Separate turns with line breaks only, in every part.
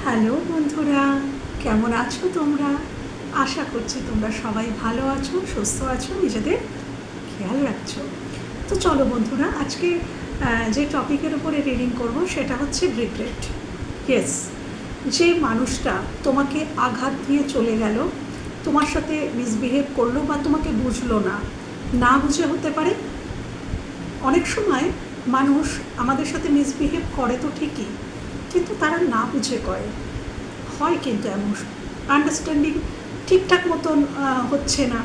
Hello বন্ধুরা, কেমন আছো তোমরা? আশা করছি তোমরা সবাই ভালো আছো, সুস্থ আছো, নিজেদের খেয়াল রাখছো। তো চলো বন্ধুরা, আজকে যে টপিকের উপরে রিডিং করব সেটা হচ্ছে রিগ্রেট। ইয়েস, যে মানুষটা তোমাকে আঘাত দিয়ে চলে গেল, তোমার সাথে মিসবিহেভ করলো বা তোমাকে বুঝলো না, না বুঝে হতে পারে। অনেক সময় মানুষ আমাদের সাথে মিসবিহেভ করে তো ঠিকই, কিন্তু তারা না বুঝে করে হয়, কিন্তু এমন আন্ডারস্ট্যান্ডিং ঠিকঠাক মতন হচ্ছে না,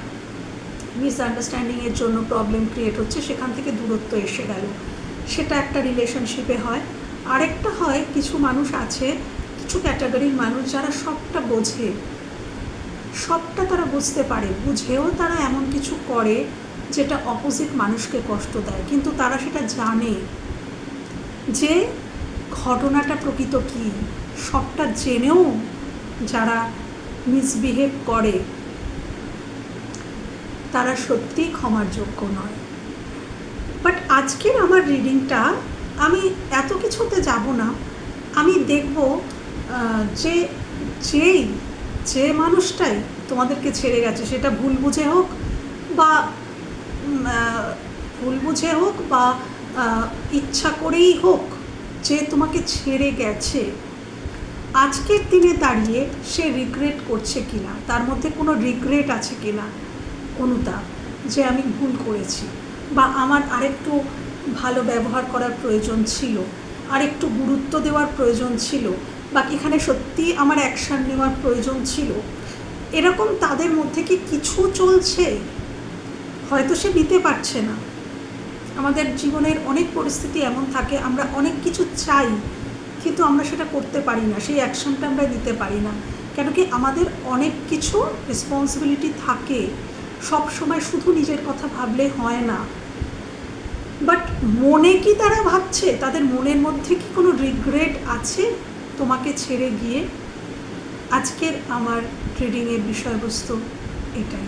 মিসআন্ডারস্ট্যান্ডিংয়ের জন্য প্রবলেম ক্রিয়েট হচ্ছে, সেখান থেকে দূরত্ব এসে গেল, সেটা একটা রিলেশনশিপে হয়। আরেকটা হয়, কিছু মানুষ আছে, কিছু ক্যাটাগরির মানুষ যারা সবটা বোঝে, সবটা তারা বুঝতে পারে, বুঝেও তারা এমন কিছু করে যেটা অপোজিট মানুষকে কষ্ট দেয়, কিন্তু তারা সেটা জানে যে ঘটনাটা প্রকৃত কী। সবটা জেনেও যারা মিসবিহেভ করে তারা সত্যিই ক্ষমার যোগ্য নয়। বাট আজকের আমার রিডিংটা, আমি এত কিছুতে যাব না, আমি দেখব যে যে মানুষটাই তোমাদেরকে ছেড়ে গেছে, সেটা ভুল বুঝে হোক বা ইচ্ছা করেই হোক, যে তোমাকে ছেড়ে গেছে, আজকের দিনে দাঁড়িয়ে সে রিগ্রেট করছে কিনা, তার মধ্যে কোনো রিগ্রেট আছে কিনা, অনুতাপ যে আমি ভুল করেছি, বা আমার আরেকটু ভালো ব্যবহার করার প্রয়োজন ছিল, আরেকটু গুরুত্ব দেওয়ার প্রয়োজন ছিল, বা এখানে সত্যি আমার অ্যাকশান নেওয়ার প্রয়োজন ছিল, এরকম তাদের মধ্যে কি কিছু চলছে? হয়তো সে নিতে পারছে না। আমাদের জীবনের অনেক পরিস্থিতি এমন থাকে, আমরা অনেক কিছু চাই কিন্তু আমরা সেটা করতে পারি না, সেই অ্যাকশনটা আমরা নিতে পারি না, কেন কি আমাদের অনেক কিছু রেসপন্সিবিলিটি থাকে, সব সময় শুধু নিজের কথা ভাবলে হয় না। বাট মনে কি তারা ভাবছে, তাদের মনের মধ্যে কি কোনো রিগ্রেট আছে তোমাকে ছেড়ে গিয়ে? আজকের আমার ট্রেডিংয়ের বিষয়বস্তু এটাই।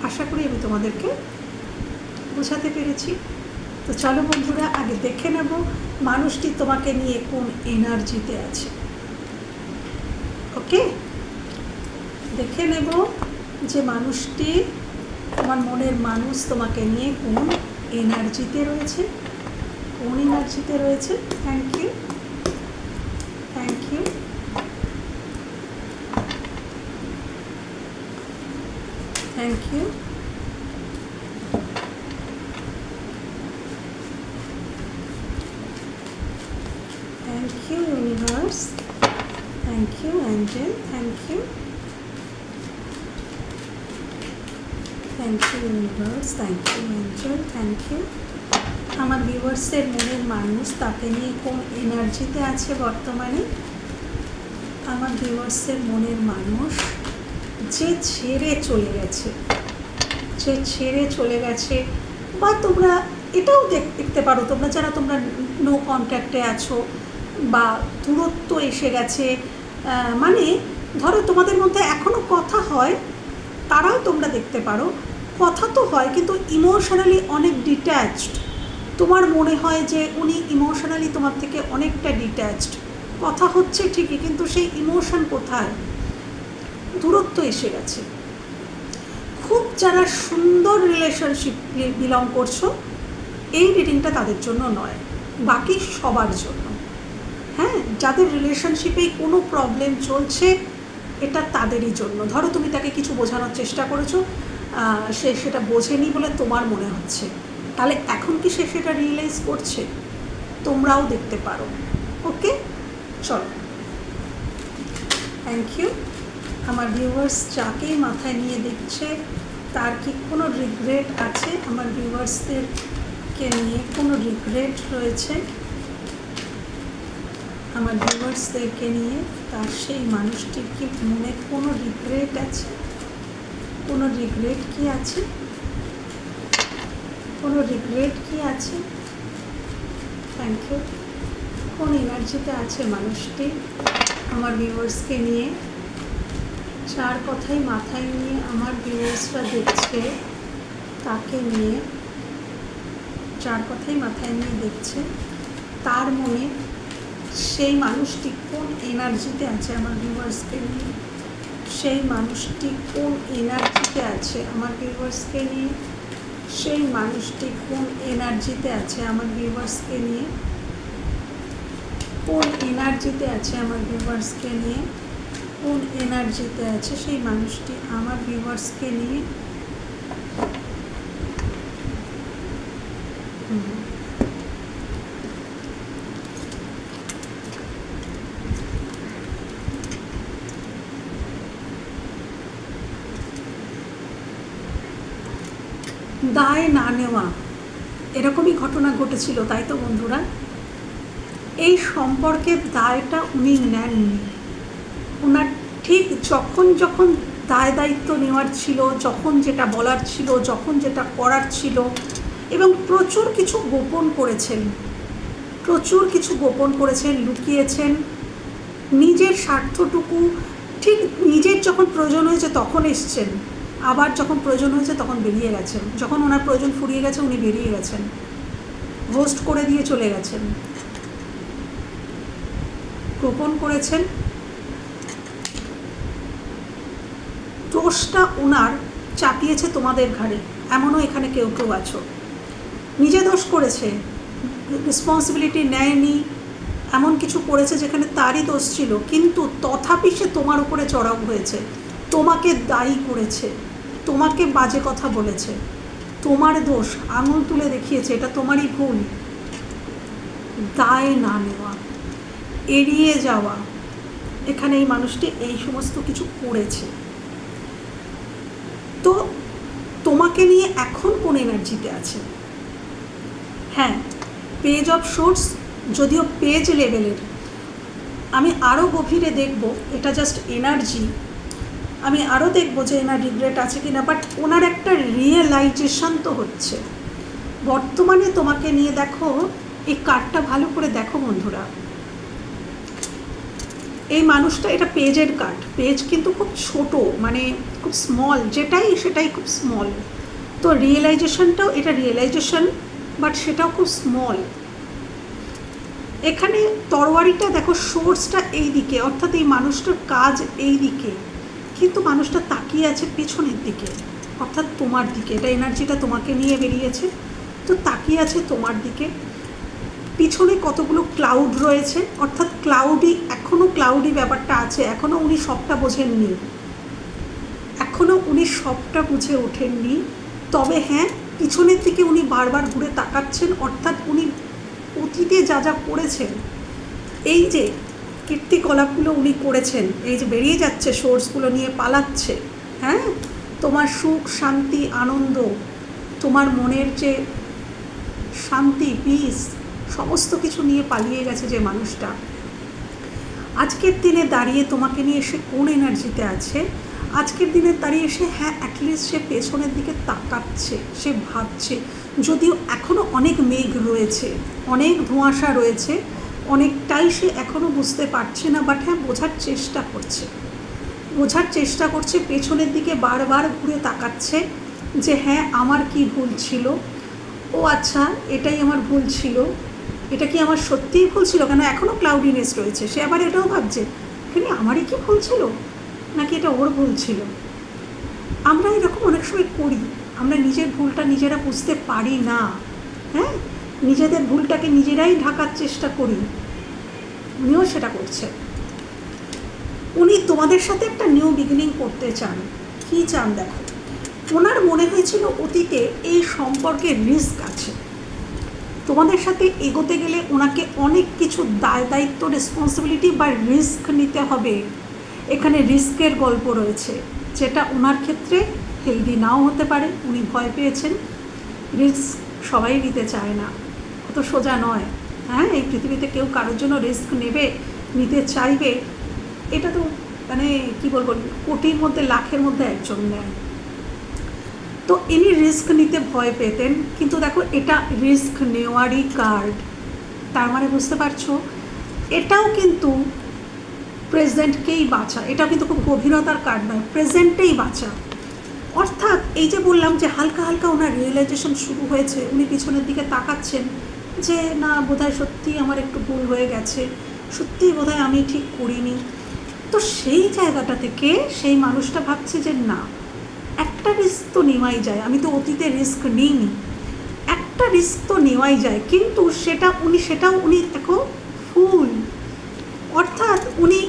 আশা করি আমি তোমাদেরকে বোঝাতে পেরেছি। তো চলো বন্ধুরা, আগে দেখে নেব মানুষটি তোমাকে নিয়ে কোন এনার্জিতে আছে। ওকে, দেখে নেব যে মানুষটি, তোমার মনের মানুষ তোমাকে নিয়ে কোন এনার্জিতে রয়েছে, কোন এনার্জিতে রয়েছে। Thank you, thank you, thank you. Thank you universe, thank you angel, thank you, thank you universe, thank you angel, thank you. আমার ভিউয়ার্সের মনের মানুষ তাকে নিয়ে কোন এনার্জিতে আছে বর্তমানে? আমার ভিউয়ার্সের মনের মানুষ যে ছেড়ে চলে গেছে, যে ছেড়ে চলে গেছে, বা তোমরা এটাও দেখতে পারো, তোমরা নো কন্ট্যাক্টে আছো বা দূরত্ব এসে গেছে, মানে ধরো তোমাদের মধ্যে এখনও কথা হয়, তারাও তোমরা দেখতে পারো, কথা তো হয় কিন্তু ইমোশনালি অনেক ডিট্যাচড। তোমার মনে হয় যে উনি ইমোশনালি তোমার থেকে অনেকটা ডিট্যাচড, কথা হচ্ছে ঠিকই কিন্তু সেই ইমোশন কোথায়? দূরত্ব এসে গেছে। খুব যারা সুন্দর রিলেশনশিপ বিলং করছো, এই রিডিংটা তাদের জন্য নয়, বাকি সবার জন্য। হ্যাঁ, যাদের রিলেশনশিপেই কোনো প্রবলেম চলছে, এটা তাদেরই জন্য। ধরো তুমি তাকে কিছু বোঝানোর চেষ্টা করেছো, সে সেটা বোঝেনি বলে তোমার মনে হচ্ছে, তাহলে এখন কি সে সেটা রিয়েলাইজ করছে? তোমরাও দেখতে পারো। ওকে, চলো, থ্যাংক ইউ। আমার ভিউয়ার্স যাকেই মাথায় নিয়ে দেখছে, তার কি কোনো রিগ্রেট আছে? আমার ভিউয়ার্সদেরকে নিয়ে কোনো রিগ্রেট রয়েছে? আমার ভিউয়ার্সদেরকে নিয়ে তার সেই মানুষটির কি মনে কোনো রিগ্রেট আছে? কোনো রিগ্রেট কি আছে? কোনো রিগ্রেট কি আছে? Thank you. কোন এনার্জিতে আছে মানুষটি আমার ভিউয়ার্সকে নিয়ে? যার কথাই মাথায় নিয়ে আমার ভিউয়ার্সরা দেখছে, তাকে নিয়ে, যার কথাই মাথায় নিয়ে দেখছে, তার মনে সেই মানুষটি কোন এনার্জিতে আছে আমার ভিউয়ার্সকে নিয়ে, সেই মানুষটি কোন এনার্জিতে আছে আমার ভিউয়ার্সকে নিয়ে, সেই মানুষটি কোন এনার্জিতে আছে আমার ভিউয়ার্সকে নিয়ে, কোন এনার্জিতে আছে আমার ভিউয়ার্সকে নিয়ে, কোন এনার্জিতে আছে সেই মানুষটি আমার ভিউয়ার্সকে নিয়ে। দায় না নেওয়া, এরকমই ঘটনা ঘটেছিল, তাই তো বন্ধুরা? এই সম্পর্কের দায়টা উনি নেননি। ওনার ঠিক যখন যখন দায় দায়িত্ব নেওয়ার ছিল, যখন যেটা বলার ছিল, যখন যেটা করার ছিল, এবং প্রচুর কিছু গোপন করেছেন, প্রচুর কিছু গোপন করেছেন, লুকিয়েছেন নিজের স্বার্থটুকু। ঠিক নিজের যখন প্রয়োজন হয়েছে তখন এসছেন, আবার যখন প্রয়োজন হয়েছে তখন বেরিয়ে গেছেন। যখন ওনার প্রয়োজন ফুরিয়ে গেছে উনি বেরিয়ে গেছেন, ঘোস্ট করে দিয়ে চলে গেছেন। গোপন করেছেন, দোষটা ওনার চাপিয়েছে তোমাদের ঘাড়ে, এমনও এখানে কেউ কেউ আছো। নিজে দোষ করেছে, রেসপন্সিবিলিটি নেয়নি, এমন কিছু করেছে যেখানে তারই দোষ ছিল, কিন্তু তথাপি সে তোমার উপরে চড়াও হয়েছে, তোমাকে দায়ী করেছে, তোমাকে বাজে কথা বলেছে, তোমার দোষ আঙুল তুলে দেখিয়েছে, এটা তোমারই ভুল। দায় না নেওয়া, এড়িয়ে যাওয়া, এখানে এই মানুষটি এই সমস্ত কিছু করেছে। তো তোমাকে নিয়ে এখন কোন এনার্জিতে আছে? হ্যাঁ, পেজ অফ সোর্স যদিও পেজ লেভেলের, আমি আরও গভীরে দেখব, এটা জাস্ট এনার্জি, আমি আরও দেখব যে এনার রিগ্রেট আছে কি না, বাট ওনার একটা রিয়েলাইজেশন তো হচ্ছে বর্তমানে তোমাকে নিয়ে। দেখো এই কার্ডটা ভালো করে দেখো বন্ধুরা, এই মানুষটা, এটা পেজের কার্ড, পেজ কিন্তু খুব ছোট, মানে খুব স্মল, যেটাই সেটাই খুব স্মল। তো রিয়েলাইজেশনটাও, এটা রিয়েলাইজেশন, বাট সেটাও খুব স্মল। এখানে তরবারিটা দেখো, সোর্সটা এই দিকে, অর্থাৎ এই মানুষটার কাজ এই দিকে, কিন্তু মানুষটা তাকিয়ে আছে পেছনের দিকে, অর্থাৎ তোমার দিকে। এটা এনার্জিটা তোমাকে নিয়ে বেরিয়েছে, তো তাকিয়ে আছে তোমার দিকে। পিছনে কতগুলো ক্লাউড রয়েছে, অর্থাৎ ক্লাউডি, এখনও ক্লাউডি ব্যাপারটা আছে, এখনও উনি সবটা বোঝেননি, এখনও উনি সবটা বুঝে ওঠেননি। তবে হ্যাঁ, পিছনের দিকে উনি বারবার ঘুরে তাকাচ্ছেন, অর্থাৎ উনি অতীতে যা যা করেছেন, এই যে কীর্তিকলাপগুলো উনি করেছেন, এই যে বেরিয়ে যাচ্ছে সোর্সগুলো নিয়ে পালাচ্ছে, হ্যাঁ, তোমার সুখ শান্তি আনন্দ, তোমার মনের যে শান্তি পিস, সমস্ত কিছু নিয়ে পালিয়ে গেছে যে মানুষটা, আজকের দিনে দাঁড়িয়ে তোমাকে নিয়ে এসে কোন এনার্জিতে আছে? আজকের দিনে দাঁড়িয়ে এসে হ্যাঁ, অ্যাটলিস্ট সে পেছনের দিকে তাকাচ্ছে, সে ভাবছে, যদিও এখনও অনেক মেঘ রয়েছে, অনেক ধোঁয়াশা রয়েছে, অনেকটাই সে এখনও বুঝতে পারছে না, বাট হ্যাঁ বোঝার চেষ্টা করছে, বোঝার চেষ্টা করছে, পেছনের দিকে বারবার ঘুরে তাকাচ্ছে যে হ্যাঁ আমার কি ভুল ছিল, ও আচ্ছা এটাই আমার ভুল ছিল, এটা কি আমার সত্যিই ভুল ছিল? কেন এখনও ক্লাউডিনেস রয়েছে, সে আবার এটাও ভাবছে এখানে আমারই কি ভুল ছিল, নাকি এটা ওর ভুল ছিল। আমরা এরকম অনেক সময় করি, আমরা নিজের ভুলটা নিজেরা বুঝতে পারি না, হ্যাঁ, নিজেদের ভুলটাকে নিজেরাই ঢাকার চেষ্টা করি, উনিও সেটা করছে। উনি তোমাদের সাথে একটা নিউ বিগিনিং করতে চান। কী চান দেখো, ওনার মনে হয়েছিল অতীতে এই সম্পর্কে রিস্ক আছে, তোমাদের সাথে এগোতে গেলে ওনাকে অনেক কিছু দায় দায়িত্ব, রেসপন্সিবিলিটি বা রিস্ক নিতে হবে। এখানে রিস্কের গল্প রয়েছে, যেটা ওনার ক্ষেত্রে হেলদি নাও হতে পারে, উনি ভয় পেয়েছেন। রিস্ক সবাই নিতে চায় না, অত সোজা নয়, হ্যাঁ, এই পৃথিবীতে কেউ কারোর জন্য রিস্ক নেবে, নিতে চাইবে, এটা তো মানে কী বলবো, কোটির মধ্যে লাখের মধ্যে একজন নেয়। তো ইনি রিস্ক নিতে ভয় পেতেন, কিন্তু দেখো এটা রিস্ক নেওয়ারই কার্ড, তার মানে বুঝতে পারছো এটাও কিন্তু প্রেজেন্টকেই বাঁচা, এটাও কিন্তু খুব গভীরতার কার্ড নয়, প্রেজেন্টেই বাঁচা। অর্থাৎ এই যে বললাম যে হালকা হালকা ওনার রিয়েলাইজেশন শুরু হয়েছে, উনি পিছনের দিকে তাকাচ্ছেন যে না বোধহয় সত্যি আমার একটু ভুল হয়ে গেছে, সত্যিই বোধহয় আমি ঠিক করিনি। তো সেই জায়গাটা থেকে সেই মানুষটা ভাবছে যে না, একটা রিস্ক তো নেওয়াই যায়, আমি তো অতীতে রিস্ক নিইনি, একটা রিস্ক তো নেওয়াই যায়। কিন্তু সেটাও উনি দেখো ফুল, অর্থাৎ উনি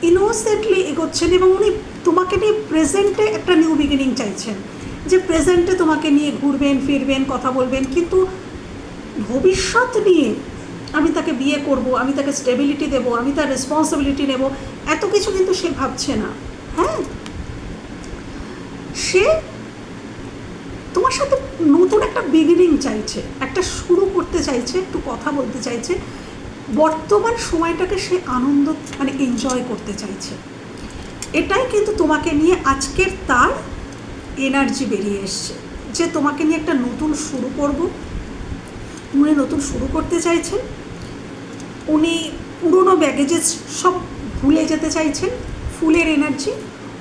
ইনোসেন্টলি এগোচ্ছেন এবং উনি তোমাকে নিয়ে প্রেজেন্টে একটা নিউ বিগিনিং চাইছেন, যে প্রেজেন্টে তোমাকে নিয়ে ঘুরবেন ফিরবেন কথা বলবেন, কিন্তু ভবিষ্যৎ নিয়ে আমি তাকে বিয়ে করব, আমি তাকে স্টেবিলিটি দেবো, আমি তার রেসপন্সিবিলিটি নেব, এত কিছু কিন্তু সে ভাবছে না। হ্যাঁ, সে তোমার সাথে নতুন একটা বিগিনিং চাইছে, একটা শুরু করতে চাইছে, একটু কথা বলতে চাইছে, বর্তমান সময়টাকে সে আনন্দ মানে এনজয় করতে চাইছে। এটাই কিন্তু তোমাকে নিয়ে আজকের তার এনার্জি বেরিয়ে এসছে, যে তোমাকে নিয়ে একটা নতুন শুরু করব। উনি নতুন শুরু করতে চাইছেন, উনি পুরনো ব্যাগেজেস সব ভুলে যেতে চাইছেন। ফুলের এনার্জি,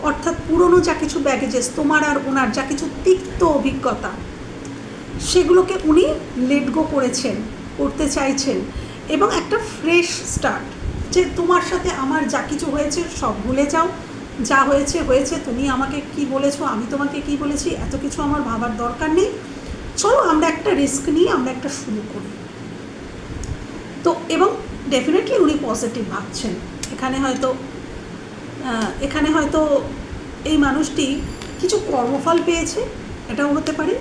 অর্থাৎ পুরনো যা কিছু ব্যাগেজেস তোমার আর ওনার যা কিছু তিক্ত অভিজ্ঞতা, সেগুলোকে উনি লেট গো করতে চাইছেন, এবং একটা ফ্রেশ স্টার্ট, যে তোমার সাথে আমার যা কিছু হয়েছে সব ভুলে যাও, যা হয়েছে হয়েছে, তুমি আমাকে কি বলেছো, আমি তোমাকে কি বলেছি, এত কিছু আমার ভাবার দরকার নেই, চলো আমরা একটা রিস্ক নিয়ে আমরা একটা শুরু করি। তো এবং ডেফিনেটলি উনি পজিটিভ ভাবছেন। এখানে হয়তো এই মানুষটি কিছু কর্মফল পেয়েছে, এটাও হতে পারে,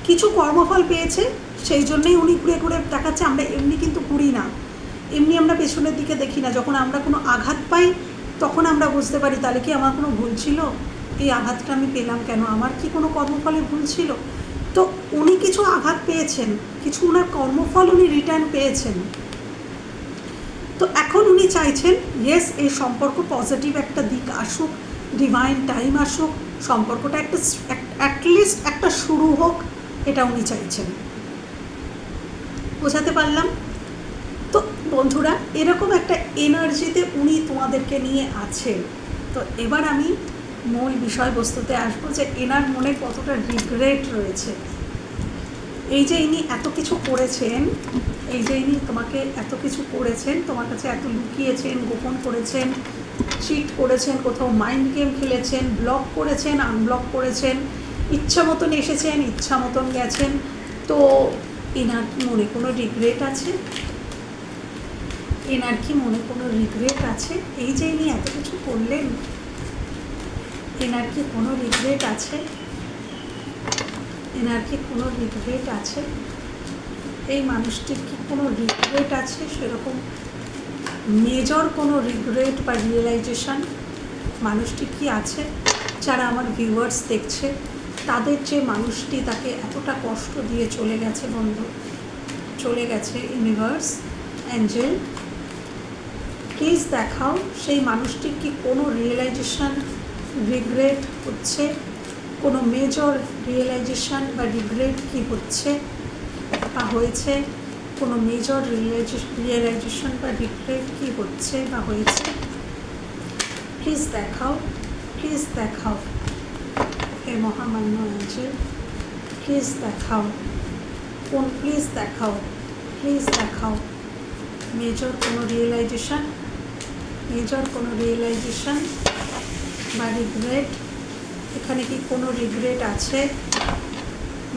কিছু কর্মফল পেয়েছে, সেই জন্যই উনি ঘুরে ঘুরে দেখাচ্ছে। আমরা এমনি কিন্তু ঘুরি না, এমনি আমরা পেছনের দিকে দেখি না। যখন আমরা কোনো আঘাত পাই তখন আমরা বুঝতে পারি তাহলে কি আমার কোনো ভুল ছিল, এই আঘাতটা আমি পেলাম কেন, আমার কি কোনো কর্মফলে ভুল ছিল। তো উনি কিছু আঘাত পেয়েছেন, কিছু ওনার কর্মফল উনি রিটার্ন পেয়েছেন। তো এখন উনি চাইছেন ইয়েস, এই সম্পর্ক পজিটিভ একটা দিক আসুক, ডিভাইন টাইম আসুক, সম্পর্কটা একটা অ্যাটলিস্ট একটা শুরু হোক, এটা উনি চাইছেন। বোঝাতে পারলাম তো বন্ধুরা? এরকম একটা এনার্জিতে উনি তোমাদেরকে নিয়ে আছেন। তো এবার আমি মূল বিষয়বস্তুতে আসবো, যে এনার মনে কতটা রিগ্রেট রয়েছে। এই যে ইনি এত কিছু করেছেন, এই যে ইনি তোমাকে এত কিছু করেছেন, তোমার কাছে এত লুকিয়েছেন, গোপন করেছেন, চিট করেছেন, কোথাও মাইন্ড গেম খেলেছেন, ব্লক করেছেন, আনব্লক করেছেন, ইচ্ছা মতন এসেছেন, ইচ্ছা মতন গেছেন। তো এনার কি মনে কোনো রিগ্রেট আছে? এনার কি মনে কোনো রিগ্রেট আছে? এই যে ইনি এত কিছু করলেন, এনার কি কোনো রিগ্রেট আছে? এনার কি কোনো রিগ্রেট আছে? এই মানুষটির কি কোনো রিগ্রেট আছে? সেরকম মেজর কোনো রিগ্রেট বা রিয়েলাইজেশন মানুষটি কি আছে? যারা আমার ভিউয়ার্স দেখছে, তাদের যে মানুষটি তাকে এতটা কষ্ট দিয়ে চলে গেছে, বন্ধু চলে গেছে, ইউনিভার্স, অ্যাঞ্জেল প্লিজ দেখাও সেই মানুষটির কি কোনো রিয়েলাইজেশন, রিগ্রেট হচ্ছে, কোনো মেজর রিয়েলাইজেশন বা রিগ্রেট কি হচ্ছে বা হয়েছে, কোনো মেজর রিয়েলাইজেশন বা রিগ্রেট কি হচ্ছে বা হয়েছে, প্লিজ দেখাও, প্লিজ দেখাও হে মহামান্য অ্যাঞ্জেল, প্লিজ দেখাও, প্লিজ দেখাও, প্লিজ দেখাও মেজর কোনো রিয়েলাইজেশন, মেজর কোনো রিয়েলাইজেশন বা রিগ্রেট। এখানে কি কোনো রিগ্রেট আছে?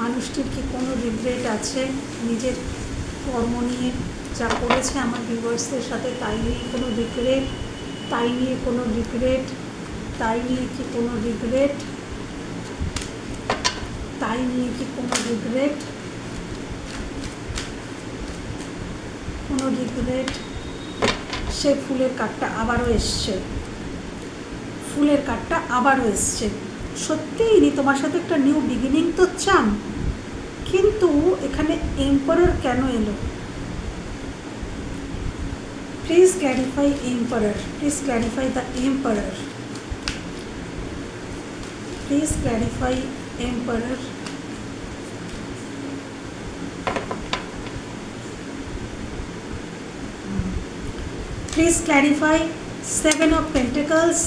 মানুষটির কি কোনো রিগ্রেট আছে? নিজের কর্ম নিয়ে যা করেছে আমার ভিউয়ার্সদের সাথে, তাই নিয়ে কোনো রিগ্রেট, তাই নিয়ে কোনো রিগ্রেট, তাই নিয়ে কি কোনো রিগ্রেট, তাই নিয়ে কি কোনো রিগ্রেট, কোনো রিগ্রেট? সে ফুলের কার্ডটা আবারও এসছে, ফুলের কার্ডটা আবারও এসছে। সত্যিই ইনি তোমার সাথে একটা নিউ বিগিনিং তো চান, কিন্তু এখানে এম্পারার কেন এলো? Please clarify emperor, please clarify the emperor, please clarify emperor. Please clarify Seven of Pentacles.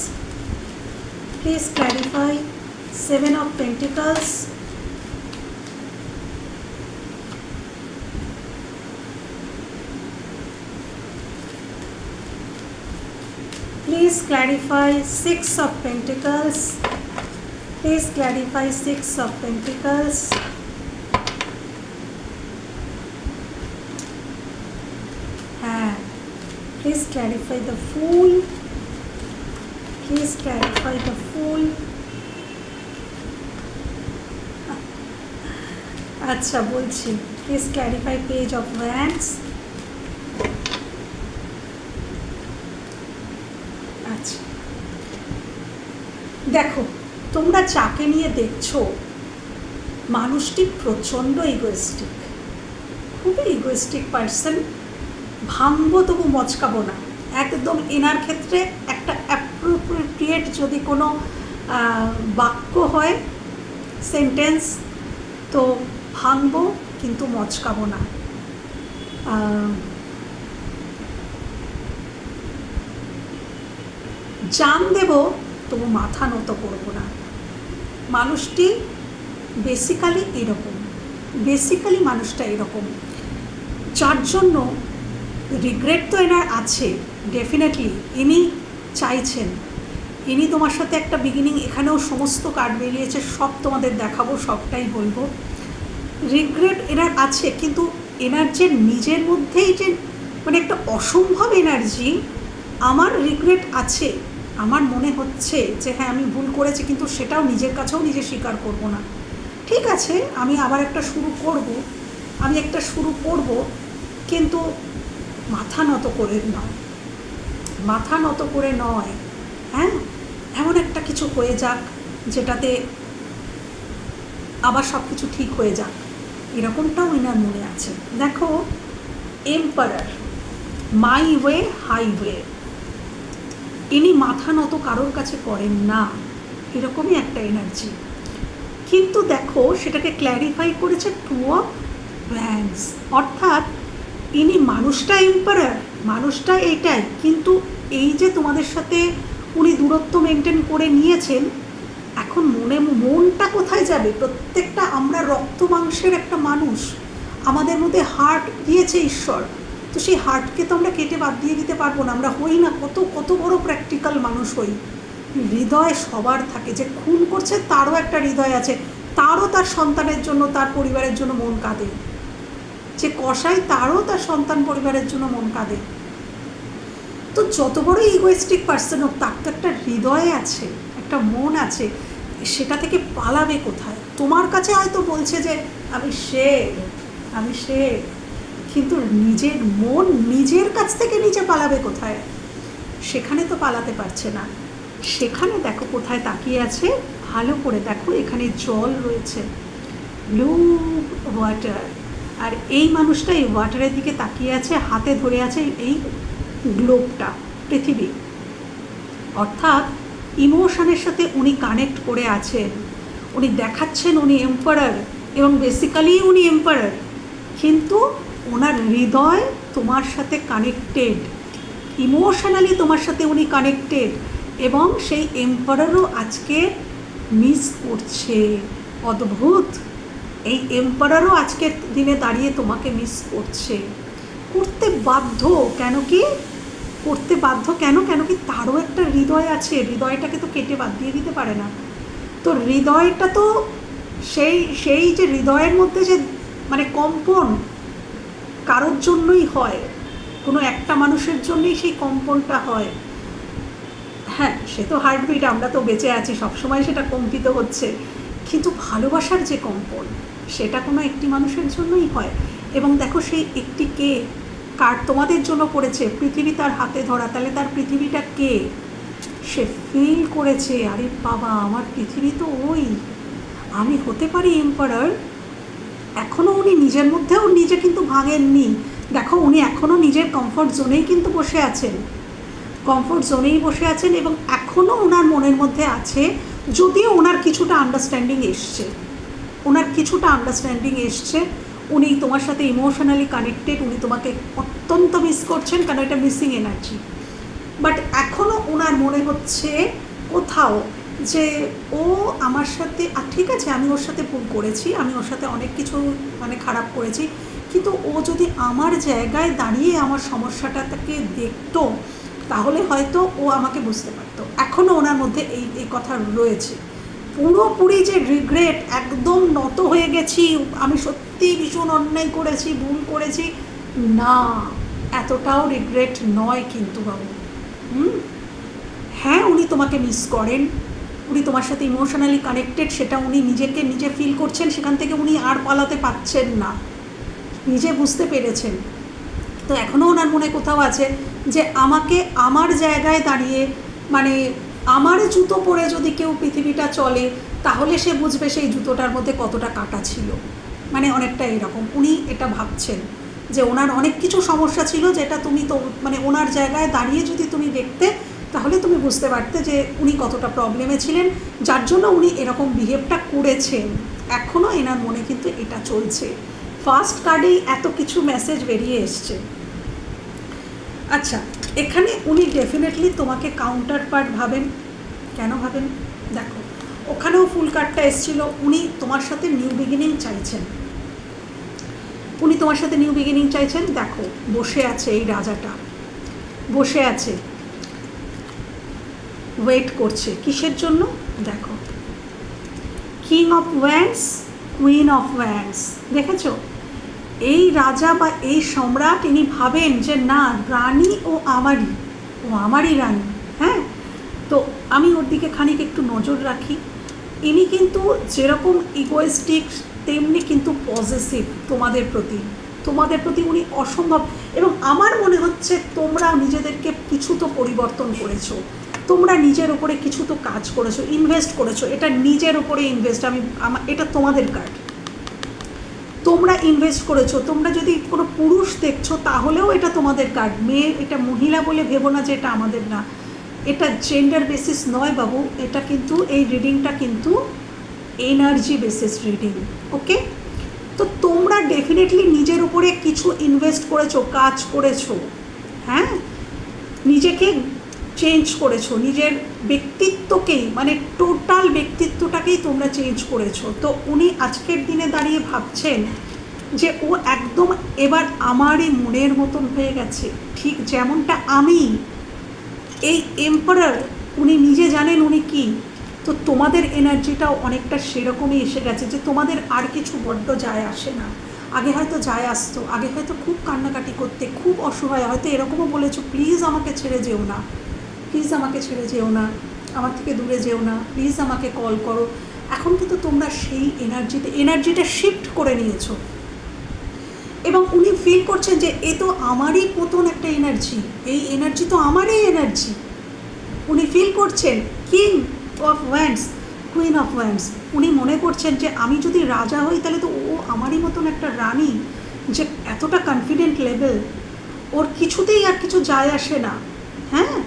Please clarify Seven of Pentacles. Please clarify Six of Pentacles. Please clarify Six of Pentacles. Please clarify the Fool. Please clarify the Fool. আচ্ছা বলছি, please clarify page of wands. আচ্ছা দেখো, তোমরা যাকে নিয়ে দেখছো মানুষটি প্রচণ্ড ইগোয়েস্টিক, খুবই ইগোয়েস্টিক পার্সন। ভাঙবো তবু মচকাবো না, একদম এনার ক্ষেত্রে একটা অ্যাপ্রোপ্রিয়েট যদি কোনো বাক্য হয়, সেন্টেন্স, তো ভাঙবো কিন্তু মচকাবো না। জান দেব তবু মাথা নত করবো না। মানুষটি বেসিক্যালি এরকম, বেসিক্যালি মানুষটা এরকম, যার জন্য রিগ্রেট তো এনার আছে ডেফিনেটলি। ইনি চাইছেন, ইনি তোমার সাথে একটা বিগিনিং, এখানেও সমস্ত কার্ড বেরিয়েছে, সব তোমাদের দেখাবো, সবটাই বলবো। রিগ্রেট এনার আছে, কিন্তু এনার যে নিজের মধ্যেই যে মানে একটা অসম্ভব এনার্জি, আমার রিগ্রেট আছে, আমার মনে হচ্ছে যে হ্যাঁ আমি ভুল করেছি, কিন্তু সেটাও নিজের কাছেও নিজে স্বীকার করব না। ঠিক আছে, আমি আবার একটা শুরু করব, আমি একটা শুরু করব, কিন্তু মাথা নত করে নয়, মাথা নত করে নয়। হ্যাঁ, এমন একটা কিছু হয়ে যাক যেটাতে আবার সব কিছু ঠিক হয়ে যাক, এরকমটাও এনার মনে আছে। দেখো, এম্পারার, মাই ওয়ে হাইওয়ে, ইনি মাথা নত কারোর কাছে করেন না, এরকমই একটা এনার্জি। কিন্তু দেখো সেটাকে ক্ল্যারিফাই করেছে টু অফ ওয়ান্ডস, অর্থাৎ ইনি মানুষটা এম্পারার, মানুষটা এইটাই, কিন্তু এই যে তোমাদের সাথে উনি দূরত্ব মেনটেন করে নিয়েছেন, এখন মনটা কোথায় যাবে? প্রত্যেকটা আমরা রক্ত মাংসের একটা মানুষ, আমাদের মধ্যে হার্ট দিয়েছে ঈশ্বর, তো সেই হার্টকে তো আমরা কেটে বাদ দিয়ে দিতে পারবো না। আমরা হই না কত বড় প্র্যাকটিক্যাল মানুষ হই, হৃদয় সবার থাকে। যে খুন করছে তারও একটা হৃদয় আছে, তারও তার সন্তানের জন্য, তার পরিবারের জন্য মন কাঁদে। যে কসাই, তারও তার সন্তান পরিবারের জন্য মন কাঁদে। তো যত বড় ইগোয়েস্টিক পার্সন হোক, তার তো একটা হৃদয় আছে, একটা মন আছে, সেটা থেকে পালাবে কোথায়? তোমার কাছে হয়তো বলছে যে আমি সে, কিন্তু নিজের মন নিজের কাছ থেকে নিজে পালাবে কোথায়? সেখানে তো পালাতে পারছে না। সেখানে দেখো কোথায় তাকিয়ে আছে, ভালো করে দেখো, এখানে জল রয়েছে, ব্লু ওয়াটার, আর এই মানুষটা এই ওয়াটারের দিকে তাকিয়ে আছে, হাতে ধরে আছে এই গ্লোবটা, পৃথিবী। অর্থাৎ ইমোশনের সাথে উনি কানেক্ট করে আছেন, উনি দেখাচ্ছেন উনি এম্পারার, এবং বেসিক্যালি উনি এম্পারার, কিন্তু ওনার হৃদয় তোমার সাথে কানেক্টেড, ইমোশনালি তোমার সাথে উনি কানেক্টেড, এবং সেই এম্পারারও আজকে মিস করছে। অদ্ভুত, এই এম্পারারও আজকের দিনে দাঁড়িয়ে তোমাকে মিস করতে বাধ্য। কেন কি করতে বাধ্য? কেন কি তারও একটা হৃদয় আছে, হৃদয়টাকে তো কেটে বাদ দিয়ে দিতে পারে না। তো হৃদয়টা তো সেই যে হৃদয়ের মধ্যে যে মানে কম্পন কারোর জন্যই হয়, কোনো একটা মানুষের জন্যই সেই কম্পনটা হয়। হ্যাঁ, সে তো হার্টবিট, আমরা তো বেঁচে আছি, সবসময় সেটা কম্পিত হচ্ছে, কিন্তু ভালোবাসার যে কম্পন, সেটা কোনো একটি মানুষের জন্যই হয়। এবং দেখো সেই একটি কে, কার তোমাদের জন্য পড়েছে, পৃথিবী তার হাতে ধরা, তাহলে তার পৃথিবীটা কে? সে ফিল করেছে, আরে বাবা আমার পৃথিবী তো ওই, আমি হতে পারি এম্পারার। এখনও উনি নিজের মধ্যেও নিজে কিন্তু ভাঙেননি। দেখো উনি এখনও নিজের কমফর্ট জোনেই কিন্তু বসে আছেন, কমফর্ট জোনেই বসে আছেন, এবং এখনও ওনার মনের মধ্যে আছে, যদিও ওনার কিছুটা আন্ডারস্ট্যান্ডিং এসছে, উনি তোমার সাথে ইমোশনালি কানেক্টেড, উনি তোমাকে অত্যন্ত মিস করছেন, কারণ এটা মিসিং এনার্জি। বাট এখনও ওনার মনে হচ্ছে কোথাও যে ও আমার সাথে, ঠিক আছে আমি ওর সাথে ভুল করেছি, আমি ওর সাথে অনেক কিছু মানে খারাপ করেছি, কিন্তু ও যদি আমার জায়গায় দাঁড়িয়ে আমার সমস্যাটাকে দেখতো, তাহলে হয়তো ও আমাকে বুঝতে পারতো। এখনও ওনার মধ্যে এই কথা রয়েছে। পুরোপুরি যে রিগ্রেট, একদম নত হয়ে গেছি, আমি সত্যিই ভীষণ অন্যায় করেছি, ভুল করেছি, না, এতটাও রিগ্রেট নয় কিন্তু বাবু। হ্যাঁ, উনি তোমাকে মিস করেন, উনি তোমার সাথে ইমোশনালি কানেক্টেড, সেটা উনি নিজে ফিল করছেন, সেখান থেকে উনি আর পালাতে পারছেন না, নিজে বুঝতে পেরেছেন। তো এখনও ওনার মনে কোথাও আছে যে আমাকে আমার জায়গায় দাঁড়িয়ে, মানে আমার জুতো পরে যদি কেউ পৃথিবীটা চলে তাহলে সে বুঝবে সেই জুতোটার মধ্যে কতটা কাটা ছিল, মানে অনেকটা এরকম উনি এটা ভাবছেন যে ওনার অনেক কিছু সমস্যা ছিল, যেটা তুমি তো মানে ওনার জায়গায় দাঁড়িয়ে যদি তুমি দেখতে তাহলে তুমি বুঝতে পারতে যে উনি কতটা প্রবলেমে ছিলেন, যার জন্য উনি এরকম বিহেভটা করেছেন। এখনও এনার মনে কিন্তু এটা চলছে। ফার্স্ট কার্ডেই এত কিছু মেসেজ বেরিয়ে এসছে। আচ্ছা, এখানে উনি ডেফিনেটলি তোমাকে কাউন্টার পার্ট ভাবেন। কেন ভাবেন দেখো, ওখানেও ফুল কার্ডটা এসেছিল, উনি তোমার সাথে নিউ বিগিনিং চাইছেন, উনি তোমার সাথে নিউ বিগিনিং চাইছেন। দেখো বসে আছে এই রাজাটা, বসে আছে, ওয়েট করছে কিসের জন্য, দেখো king of wands, queen of wands, দেখেছো? এই রাজা বা এই সম্রাট ইনি ভাবেন যে না, রানী ও আমারই রানী। হ্যাঁ, তো আমি ওর দিকে খানিক একটু নজর রাখি। ইনি কিন্তু যেরকম ইগোয়েস্টিক তেমনি কিন্তু পজেসিভ তোমাদের প্রতি উনি অসম্ভব। এবং আমার মনে হচ্ছে তোমরা নিজেদেরকে কিছু তো পরিবর্তন করেছো, তোমরা নিজের ওপরে কিছু তো কাজ করেছো, ইনভেস্ট করেছো, এটা নিজের ওপরে ইনভেস্ট, এটা তোমাদের কার্ড, তোমরা ইনভেস্ট করেছো। তোমরা যদি কোনো পুরুষ দেখছো তাহলেও এটা তোমাদের কার্ড, মেয়ে, এটা মহিলা বলে ভেবো না যে এটা আমাদের না, এটা জেন্ডার বেসিস নয় বাবু, এটা কিন্তু এই রিডিংটা কিন্তু এনার্জি বেসিস রিডিং। ওকে, তো তোমরা ডেফিনেটলি নিজের উপরে কিছু ইনভেস্ট করেছো, কাজ করেছো, হ্যাঁ, নিজেকে চেঞ্জ করেছো, নিজের ব্যক্তিত্বকেই, মানে টোটাল ব্যক্তিত্বটাকেই তোমরা চেঞ্জ করেছো। তো উনি আজকের দিনে দাঁড়িয়ে ভাবছেন যে ও একদম এবার আমারই মনের মতন হয়ে গেছে, ঠিক যেমনটা আমি, এই এম্পারার, উনি নিজে জানেন উনি কি। তো তোমাদের এনার্জিটাও অনেকটা সেরকমই এসে গেছে যে তোমাদের আর কিছু বড্ড যায় আসে না। আগে হয়তো যায় আসতো, আগে হয়তো খুব কান্নাকাটি করতে, খুব অসহায়, হয়তো এরকমও বলেছো প্লিজ আমাকে ছেড়ে যেও না, প্লিজ আমাকে ছেড়ে যেও না, আমার থেকে দূরে যেও না, প্লিজ আমাকে কল করো। এখন কিন্তু তোমরা সেই এনার্জিটা শিফট করে নিয়েছো এবং উনি ফিল করছেন যে এ তো আমারই মতন একটা এনার্জি, এই এনার্জি তো আমারই এনার্জি। উনি ফিল করছেন king of wands, queen of wands, উনি মনে করছেন যে আমি যদি রাজা হই তাহলে তো ও আমারই মতন একটা রানী, যে এতটা কনফিডেন্ট লেভেল, ওর কিছুতেই আর কিছু যায় আসে না। হ্যাঁ,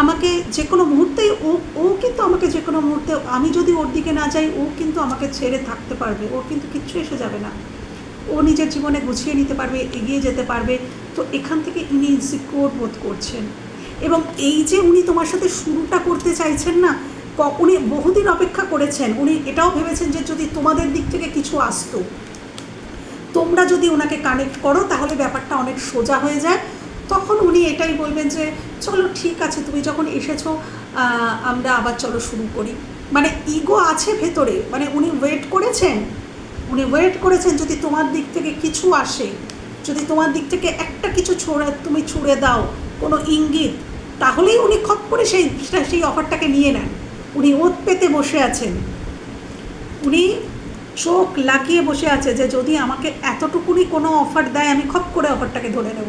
আমাকে যে কোনো মুহূর্তেই ও কিন্তু আমাকে যে কোনো মুহূর্তে, আমি যদি ওর দিকে না যাই ও কিন্তু আমাকে ছেড়ে থাকতে পারবে, ওর কিন্তু কিচ্ছু এসে যাবে না, ও নিজের জীবনে গুছিয়ে নিতে পারবে, এগিয়ে যেতে পারবে। তো এখান থেকে ইনি ইনসিকিউর বোধ করছেন। এবং এই যে উনি তোমার সাথে শুরুটা করতে চাইছেন না, উনি বহুদিন অপেক্ষা করেছেন, উনি এটাও ভেবেছেন যে যদি তোমাদের দিক থেকে কিছু আসতো, তোমরা যদি ওনাকে কানেক্ট করো তাহলে ব্যাপারটা অনেক সোজা হয়ে যায়। তখন উনি এটাই বলবেন যে চলো ঠিক আছে, তুমি যখন এসেছো আমরা আবার চলো শুরু করি। মানে ইগো আছে ভেতরে, মানে উনি ওয়েট করেছেন যদি তোমার দিক থেকে কিছু আসে, যদি তোমার দিক থেকে একটা কিছু তুমি ছুঁড়ে দাও, কোনো ইঙ্গিত, তাহলেই উনি খপ করে সেই অফারটাকে নিয়ে নেন। উনি ওত পেতে বসে আছেন, উনি চোখ লাগিয়ে বসে আছে যে যদি আমাকে এতটুকুনি কোনো অফার দেয় আমি খপ করে অফারটাকে ধরে নেব,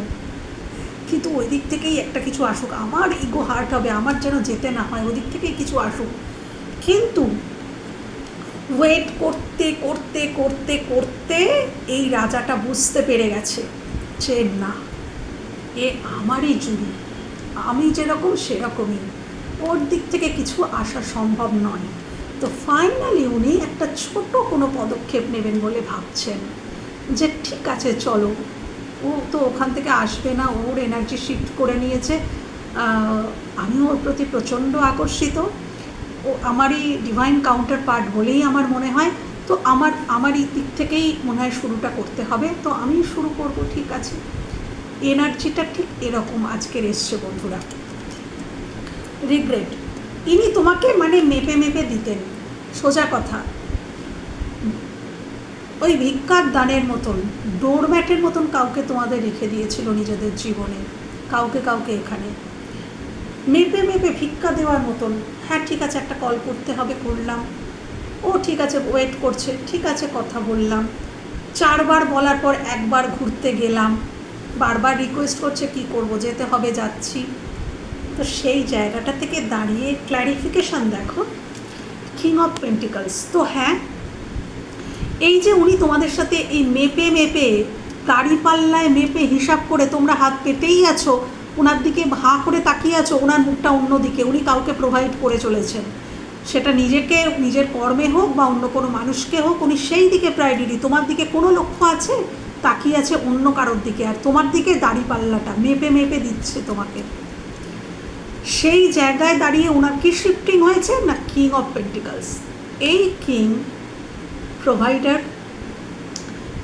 কিন্তু ওই দিক থেকেই একটা কিছু আসুক, আমার ইগো হার্ট হবে, আমার যেন যেতে না হয়, ওই দিক থেকেই কিছু আসুক। কিন্তু ওয়েট করতে করতে করতে করতে এই রাজাটা বুঝতে পেরে গেছে যে না, এ আমারই জুড়ি, আমি যেরকম সেরকমই, ওর দিক থেকে কিছু আসা সম্ভব নয়। তো ফাইনালি উনি একটা ছোট কোনো পদক্ষেপ নেবেন বলে ভাবছেন যে ঠিক আছে চলো, ও তো ওখান থেকে আসবে না, ওর এনার্জি শিফট করে নিয়েছে, আমি ওর প্রতি প্রচণ্ড আকর্ষিত, ও আমারই ডিভাইন কাউন্টার পার্ট বলেই আমার মনে হয়। তো আমার এই দিক থেকেই মনে হয় শুরুটা করতে হবে, তো আমি শুরু করব, ঠিক আছে। এনার্জিটা ঠিক এরকম আজকের এসছে বন্ধুরা। রিগ্রেট, ইনি তোমাকে মানে মেপে মেপে দিতেন, সোজা কথা। ওই ভিক্ষার দানের মতন, ডোরম্যাটের মতন কাউকে তোমাদের রেখে দিয়েছিল নিজেদের জীবনে, কাউকে কাউকে এখানে মেপে মেপে ভিক্ষা দেওয়ার মতন। হ্যাঁ ঠিক আছে, একটা কল করতে হবে, করলাম, ও ঠিক আছে ওয়েট করছে, ঠিক আছে কথা বললাম, 4 বার বলার পর 1 বার ঘুরতে গেলাম, বারবার রিকোয়েস্ট করছে কি করব, যেতে হবে, যাচ্ছি। তো সেই জায়গাটা থেকে দাঁড়িয়ে ক্ল্যারিফিকেশান দেখো, কিং অফ পেন্টিকলস। তো হ্যাঁ, এই যে উনি তোমাদের সাথে এই মেপে মেপে, দাড়ি পাল্লায় মেপে হিসাব করে তোমরা হাত পেতেই আছো, ওনার দিকে হাঁ করে তাকিয়ে আছো, ওনার মুখটা অন্যদিকে। উনি কাউকে প্রোভাইড করে চলেছেন, সেটা নিজেকে, নিজের কর্মে হোক বা অন্য কোনো মানুষকে হোক, উনি সেই দিকে প্রায়োরিটি। তোমার দিকে কোনো লক্ষ্য আছে, তাকিয়ে আছে অন্য কারোর দিকে, আর তোমার দিকে দাড়ি পাল্লাটা মেপে মেপে দিচ্ছে তোমাকে। সেই জায়গায় দাঁড়িয়ে ওনার কি শিফটিং হয়েছে না, কিং অফ পেন্টিকলস। এই কিং প্রোভাইডার,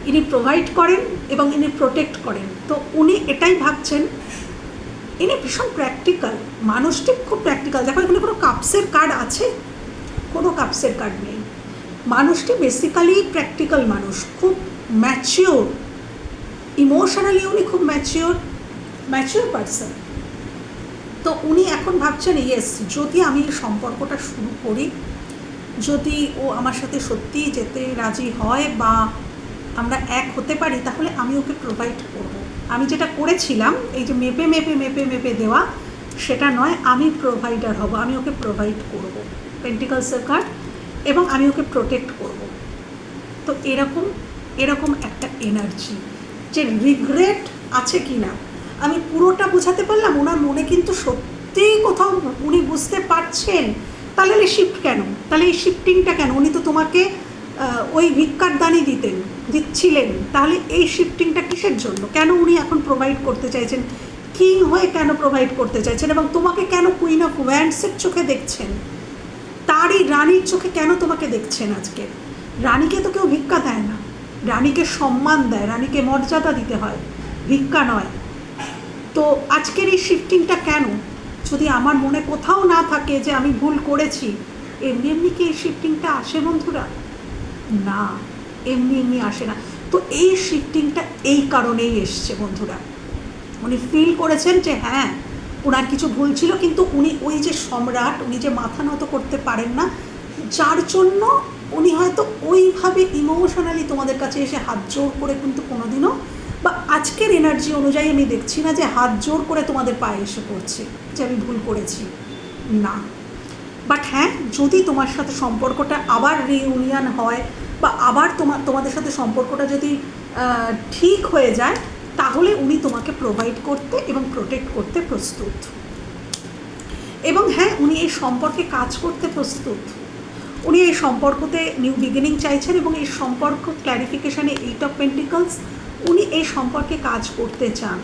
ইনি প্রোভাইড করেন এবং ইনি প্রোটেক্ট করেন। তো উনি এটাই ভাবছেন, ইনি ভীষণ প্র্যাকটিক্যাল, মানুষটি খুব প্র্যাকটিক্যাল। দেখো এখানে কোনো কাপসের কার্ড আছে, কোনো কাপসের কার্ড নেই। মানুষটি বেসিক্যালি প্র্যাকটিক্যাল মানুষ, খুব ম্যাচিওর, ইমোশনালি উনি খুব ম্যাচিওর পারসন। তো উনি এখন ভাবছেন ইয়েস, যদি আমি সম্পর্কটা শুরু করি, যদি ও আমার সাথে সত্যিই যেতে রাজি হয় বা আমরা এক হতে পারি, তাহলে আমি ওকে প্রোভাইড করব। আমি যেটা করেছিলাম, এই যে মেপে মেপে মেপে মেপে দেওয়া, সেটা নয়, আমি প্রোভাইডার হব, আমি ওকে প্রোভাইড করব, পেন্টিকলসের কার্ড, এবং আমি ওকে প্রোটেক্ট করব। তো এরকম একটা এনার্জি। যে রিগ্রেট আছে কি না আমি পুরোটা বোঝাতে পারলাম। ওনার মনে কিন্তু সত্যিই কোথাও উনি বুঝতে পারছেন, তাহলে এই শিফট কেন, তাহলে এই শিফটিংটা কেন? উনি তো তোমাকে ওই ভিক্ষার দানই দিচ্ছিলেন, তাহলে এই শিফটিংটা কিসের জন্য? কেন উনি এখন প্রোভাইড করতে চাইছেন, কিং হয়ে কেন প্রোভাইড করতে চাইছেন, এবং তোমাকে কেন কুইন অফ ওয়ান্ডসের চোখে দেখছেন, তারই রানীর চোখে কেন তোমাকে দেখছেন আজকে? রানীকে তো কেউ ভিক্ষা দেয় না, রানীকে সম্মান দেয়, রানীকে মর্যাদা দিতে হয়, ভিক্ষা নয়। তো আজকের এই শিফটিংটা কেন? যদি আমার মনে কোথাও না থাকে যে আমি ভুল করেছি, এমনি এমনি কি এই শিফটিংটা আসে বন্ধুরা? না, এমনি এমনি আসে না। তো এই শিফটিংটা এই কারণেই এসছে বন্ধুরা। উনি ফিল করেছেন যে হ্যাঁ ওনার কিছু ভুল ছিল, কিন্তু উনি ওই যে সম্রাট, উনি যে মাথা নত করতে পারেন না, যার জন্য উনি হয়তো ওইভাবে ইমোশনালি তোমাদের কাছে এসে হাত জোর করে কিন্তু কোনোদিনও, বা আজকের এনার্জি অনুযায়ী আমি দেখছি না যে হাত জোর করে তোমাদের পায়ে এসে পড়ছে যে আমি ভুল করেছি, না। বাট হ্যাঁ, যদি তোমার সাথে সম্পর্কটা আবার রিইউনিয়ন হয় বা আবার তোমাদের সাথে সম্পর্কটা যদি ঠিক হয়ে যায়, তাহলে উনি তোমাকে প্রোভাইড করতে এবং প্রোটেক্ট করতে প্রস্তুত। এবং হ্যাঁ, উনি এই সম্পর্কে কাজ করতে প্রস্তুত। উনি এই সম্পর্কতে নিউ বিগিনিং চাইছেন, এবং এই সম্পর্ক ক্ল্যারিফিকেশানে 8 অফ পেন্টিকলস, উনি এই সম্পর্কে কাজ করতে চান।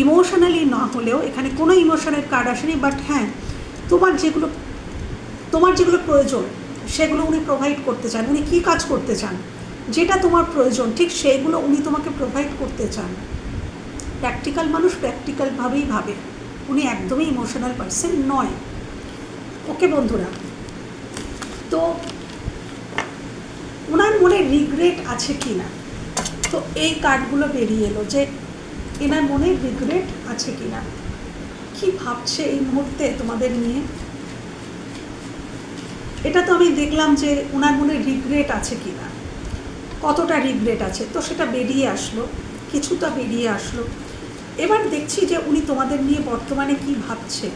ইমোশনালি না হলেও, এখানে কোনো ইমোশনের কার্ড আসেনি, বাট হ্যাঁ তোমার যেগুলো প্রয়োজন সেগুলো উনি প্রোভাইড করতে চান। উনি কী কাজ করতে চান, যেটা তোমার প্রয়োজন ঠিক সেইগুলো উনি তোমাকে প্রোভাইড করতে চান। প্র্যাকটিক্যাল মানুষ প্র্যাকটিক্যালভাবেই ভাবে, উনি একদমই ইমোশনাল পারসন নয়। ওকে বন্ধুরা, তো ওনার মনে রিগ্রেট আছে কি না, তো এই কার্ডগুলো বেরিয়ে এলো যে এনার মনে রিগ্রেট আছে কি না, কী ভাবছে এই মুহূর্তে তোমাদের নিয়ে। এটা তো আমি দেখলাম যে ওনার মনে রিগ্রেট আছে কি না, কতটা রিগ্রেট আছে, তো সেটা বেরিয়ে আসলো, কিছুটা বেরিয়ে আসলো। এবার দেখছি যে উনি তোমাদের নিয়ে বর্তমানে কি ভাবছে,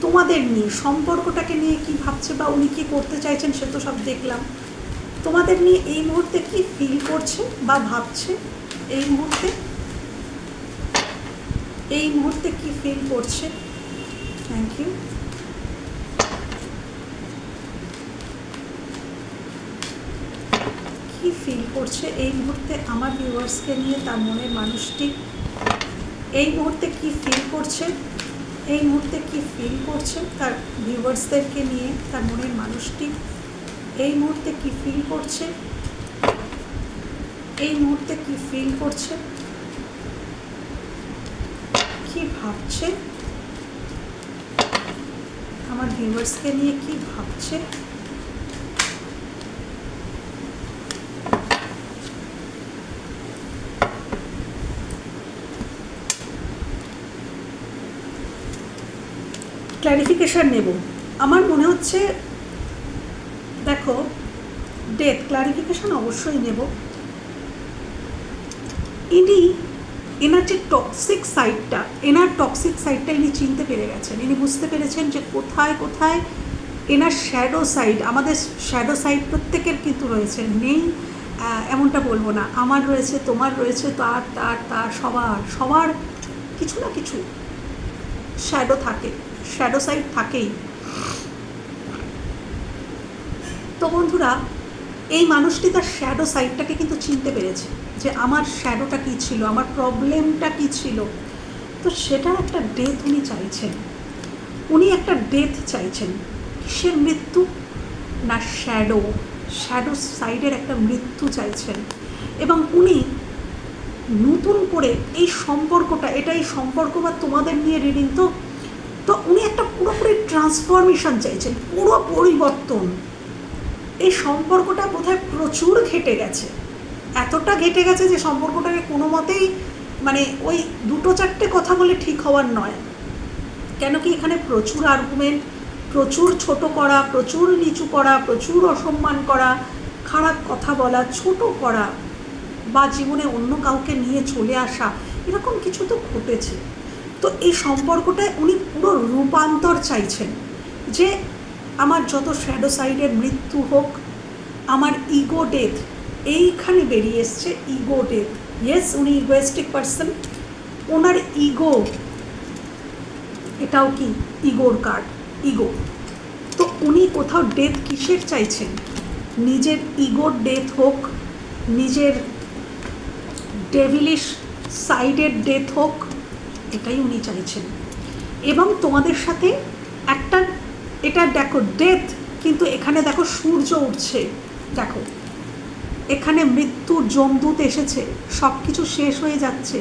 তোমাদের নিয়ে সম্পর্কটাকে নিয়ে কি ভাবছে, বা উনি কি করতে চাইছেন সে তো সব দেখলাম। তোমাদের নিয়ে এই মুহূর্তে কি ফিল করছে বা ভাবছে, এই মুহূর্তে কি ফিল করছে। Thank you. কি ফিল করছে এই মুহূর্তে আমার ভিউয়ার্সকে নিয়ে তার মনের মানুষটি, এই মুহূর্তে কি ফিল করছে, এই মুহূর্তে কি ফিল করছে তার ভিউয়ার্সদেরকে নিয়ে তার মনের মানুষটি, এই মুহূর্তে কি ফিল করছে, এই মুহূর্তে কি ফিল করছে। কি ভাবছে, আমার ভিউয়ার্সকে নিয়ে কি ভাবছে। ক্ল্যারিফিকেশান নেব। আমার মনে হচ্ছে, দেখো, ডেথ ক্ল্যারিফিকেশান অবশ্যই নেব। এনার যে টক্সিক সাইডটা, ইনি চিনতে পেরে গেছেন। ইনি বুঝতে পেরেছেন যে কোথায় কোথায় এনার শ্যাডো সাইড। আমাদের শ্যাডো সাইড প্রত্যেকের কিন্তু রয়েছে, নেই এমনটা বলবো না। আমার রয়েছে, তোমার রয়েছে, তার তার তার সবার কিছু না কিছু শ্যাডো থাকে, শ্যাডো সাইড থাকেই। তো বন্ধুরা, এই মানুষটি তার শ্যাডো সাইডটাকে কিন্তু চিনতে পেরেছে যে আমার শ্যাডোটা কী ছিল, আমার প্রবলেমটা কী ছিল। তো সেটার একটা ডেথ উনি চাইছেন। উনি একটা ডেথ চাইছেন। কিসের মৃত্যু? না শ্যাডো সাইডের একটা মৃত্যু চাইছেন। এবং উনি নতুন করে এই সম্পর্কটা, এই সম্পর্ক বা তোমাদের নিয়ে রিডিং, তো উনি একটা পুরোপুরি ট্রান্সফরমেশন চাইছেন, পুরো পরিবর্তন। এই সম্পর্কটা বোধহয় প্রচুর ঘেটে গেছে, এতটা ঘেটে গেছে যে সম্পর্কটাকে কোনো মতেই মানে ওই দুটো চারটে কথা বলে ঠিক হওয়ার নয়। কেন কি এখানে প্রচুর আর্গুমেন্ট, প্রচুর ছোট করা, প্রচুর নিচু করা, প্রচুর অসম্মান করা, খারাপ কথা বলা, ছোট করা, বা জীবনে অন্য কাউকে নিয়ে চলে আসা, এরকম কিছু তো ঘটেছে। তো এই সম্পর্কটায় উনি পুরো রূপান্তর চাইছেন যে আমার যত শ্যাডো সাইডের মৃত্যু হোক, আমার ইগো ডেথ এইখানে বেরিয়ে এসছে, ইগো ডেথ। ইয়েস, উনি ইগোয়েস্টিক পারসন, ওনার ইগো, এটাও কি ইগোর কার্ড, ইগো। তো উনি কোথাও ডেথ কিসের চাইছেন? নিজের ইগোর ডেথ হোক, নিজের ডেভিলিশ সাইডের ডেথ হোক, এটাই উনি চাইছেন। এবং তোমাদের সাথে একটা, এটা দেখো ডেথ, কিন্তু এখানে দেখো সূর্য উঠছে, দেখো এখানে মৃত্যুর যমদূত এসেছে, সব কিছু শেষ হয়ে যাচ্ছে,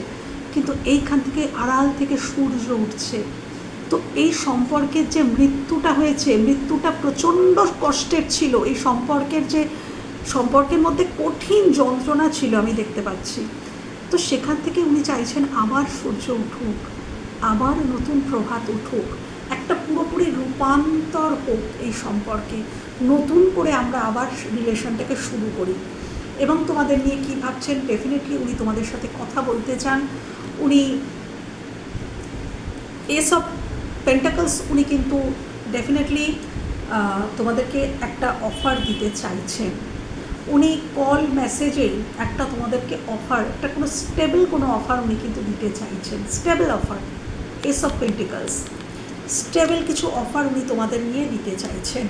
কিন্তু এইখান থেকে আড়াল থেকে সূর্য উঠছে। তো এই সম্পর্কের যে মৃত্যুটা হয়েছে, মৃত্যুটা প্রচণ্ড কষ্টের ছিল। এই সম্পর্কের মধ্যে কঠিন যন্ত্রণা ছিল, আমি দেখতে পাচ্ছি। তো সেখান থেকে উনি চাইছেন আবার সূর্য উঠুক, আবার নতুন প্রভাত উঠুক, একটা পুরোপুরি রূপান্তর হোক এই সম্পর্কে, নতুন করে আমরা আবার রিলেশনটাকে শুরু করি। এবং তোমাদের নিয়ে কি ভাবছেন? ডেফিনেটলি উনি তোমাদের সাথে কথা বলতে চান। উনি এস অফ পেন্টাকলস, উনি কিন্তু ডেফিনেটলি তোমাদেরকে একটা অফার দিতে চাইছেন। উনি কল মেসেজেই একটা তোমাদেরকে অফার, একটা কোনো স্টেবল কোনো অফার উনি কিন্তু দিতে চাইছেন, stable offer. S of pentacles, stable কিছু অফার উনি তোমাদের নিয়ে দিতে চাইছেন।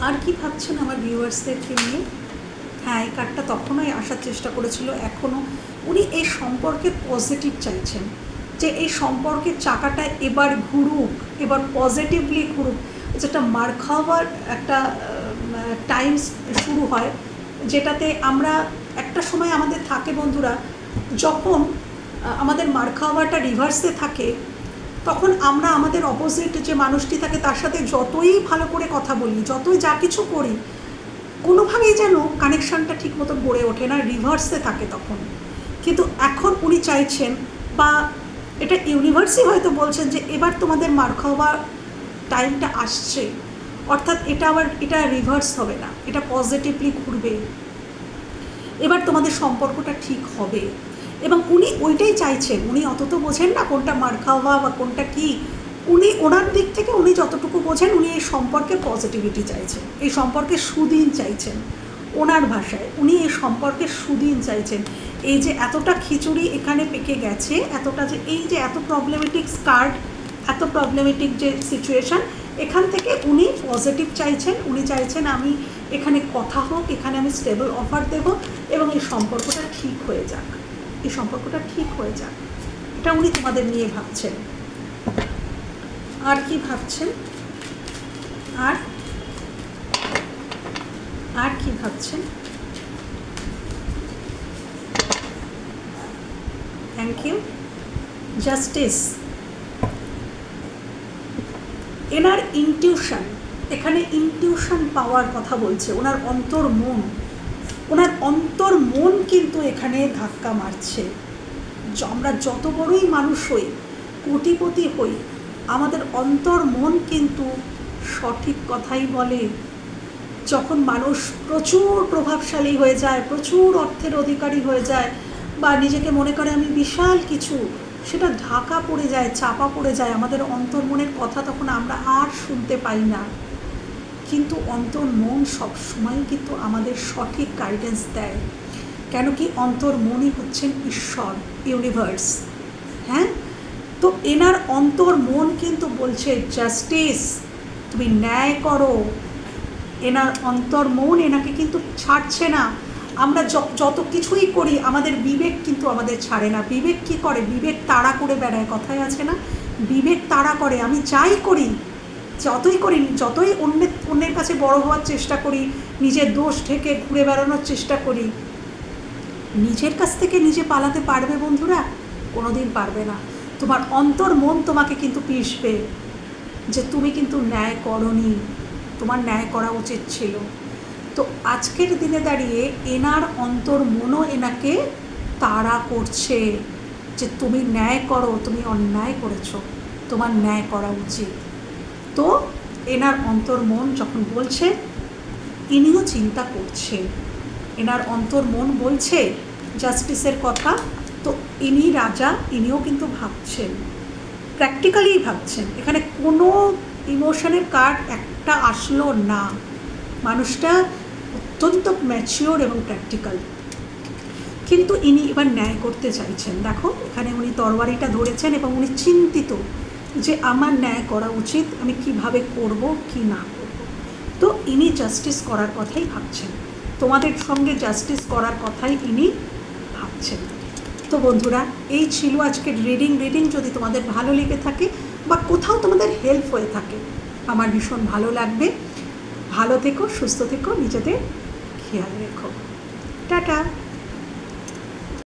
আর কি ভাবছেন আমার ভিউয়ার্সদেরকে নিয়ে? হ্যাঁ, এই কার্ডটা তখনই আসার চেষ্টা করেছিল, এখনও উনি এই সম্পর্কে পজিটিভ চাইছেন, যে এই সম্পর্কের চাকাটা এবার ঘুরুক, এবার পজিটিভলি ঘুরুক। যেটা মার খাওয়ার একটা টাইম শুরু হয়, যেটাতে আমরা একটা সময় আমাদের থাকে বন্ধুরা, যখন আমাদের মার খাওয়াটা রিভার্সে থাকে, তখন আমরা আমাদের অপোজিট যে মানুষটি থাকে তার সাথে যতই ভালো করে কথা বলি, যতই যা কিছু করি, কোনোভাবেই যেন কানেকশানটা ঠিক মতো গড়ে ওঠে না, রিভার্সে থাকে তখন। কিন্তু এখন উনি চাইছেন, বা এটা ইউনিভার্সই হয়তো বলছেন, যে এবার তোমাদের মার খাওয়া টাইমটা আসছে, অর্থাৎ এটা রিভার্স হবে না, এটা পজিটিভলি ঘুরবে, এবার তোমাদের সম্পর্কটা ঠিক হবে। এবং উনি ওইটাই চাইছেন। উনি অত তো বোঝেন না কোনটা মার খাওয়া বা কোনটা কী। উনি ওনার দিক থেকে উনি যতটুকু বোঝেন, উনি এই সম্পর্কে পজিটিভিটি চাইছেন, এই সম্পর্কে সুদিন চাইছেন। ওনার ভাষায় উনি এই সম্পর্কে সুদিন চাইছেন। এই যে এতটা খিচুড়ি এখানে পেকে গেছে, এতটা যে এই যে এত প্রবলেমেটিক স্কার্ট, এত প্রবলেমেটিক যে সিচুয়েশান, এখান থেকে উনি পজিটিভ চাইছেন। উনি চাইছেন আমি এখানে কথা হোক, এখানে আমি স্টেবল অফার দেব, এবং এই সম্পর্কটা ঠিক হয়ে যাক, এই সম্পর্কটা ঠিক হয়ে যাক। এটা উনি তোমাদের নিয়ে ভাবছেন। আর কি ভাবছেন? আর কি ভাবছেন? Thank you. জাস্টিস, এনার ইনটিউশন, এখানে ইনটিউশন পাওয়ার কথা বলছে। ওনার অন্তর মন কিন্তু এখানে ধাক্কা মারছে। আমরা যত বড়ই মানুষ হই, কোটিপতি হই, আমাদের অন্তর মন কিন্তু সঠিক কথাই বলে। যখন মানুষ প্রচুর প্রভাবশালী হয়ে যায়, প্রচুর অর্থের অধিকারী হয়ে যায়, বা নিজেকে মনে করে আমি বিশাল কিছু, সেটা ঢাকা পড়ে যায়, চাপা পড়ে যায়। আমাদের অন্তর মনের কথা তখন আমরা আর শুনতে পাই না। কিন্তু অন্তর মন সবসময় কিন্তু আমাদের সঠিক গাইডেন্স দেয়। কেন কি অন্তর মনই হচ্ছেন ঈশ্বর, ইউনিভার্স। হ্যাঁ, তো এনার অন্তর মন কিন্তু বলছে জাস্টিস, তুমি ন্যায় করো। এনার অন্তর মন এনাকে কিন্তু ছাড়ছে না। আমরা যত কিছুই করি, আমাদের বিবেক কিন্তু আমাদের ছাড়ে না। বিবেক কি করে? বিবেক তাড়া করে বেড়ায়, কথায় আছে না, বিবেক তাড়া করে। আমি যাই করি, যতই অন্যের কাছে বড় হওয়ার চেষ্টা করি, নিজের দোষ ঢেকে ঘুরে বেড়ানোর চেষ্টা করি, নিজের কাছ থেকে নিজে পালাতে পারবে বন্ধুরা? কোনোদিন পারবে না। তোমার অন্তর মন তোমাকে কিন্তু পিষবে যে তুমি কিন্তু ন্যায় করনি, তোমার ন্যায় করা উচিত ছিল। তো আজকের দিনে দাঁড়িয়ে এনার অন্তর মনও এনাকে তাড়া করছে যে তুমি ন্যায় করো, তুমি অন্যায় করেছো, তোমার ন্যায় করা উচিত। তো এনার অন্তর মন যখন বলছে, ইনিও চিন্তা করছে, এনার অন্তর মন বলছে জাস্টিসের কথা, তো ইনি রাজা, ইনিও কিন্তু ভাবছেন, প্র্যাকটিক্যালি ভাবছেন। এখানে কোনো ইমোশনের কার্ড একটা আসলো না। মানুষটা অত্যন্ত ম্যাচিওর এবং প্র্যাকটিক্যাল, কিন্তু ইনি এবার ন্যায় করতে চাইছেন। দেখো এখানে উনি তরবারিটা ধরেছেন এবং উনি চিন্তিত যে আমার ন্যায় করা উচিত, আমি কিভাবে করব কি না করব। তো ইনি জাস্টিস করার কথাই ভাবছেন, তোমাদের সঙ্গে জাস্টিস করার কথাই ইনি ভাবছেন। তো বন্ধুরা, এই ছিল আজকের রিডিং। যদি তোমাদের ভালো লেগে থাকে বা কোথাও তোমাদের হেল্প হয়ে থাকে, আমার ভীষণ ভালো লাগবে। ভালো থেকো, সুস্থ থেকো, নিজেদের খেয়াল রেখো। টাটা।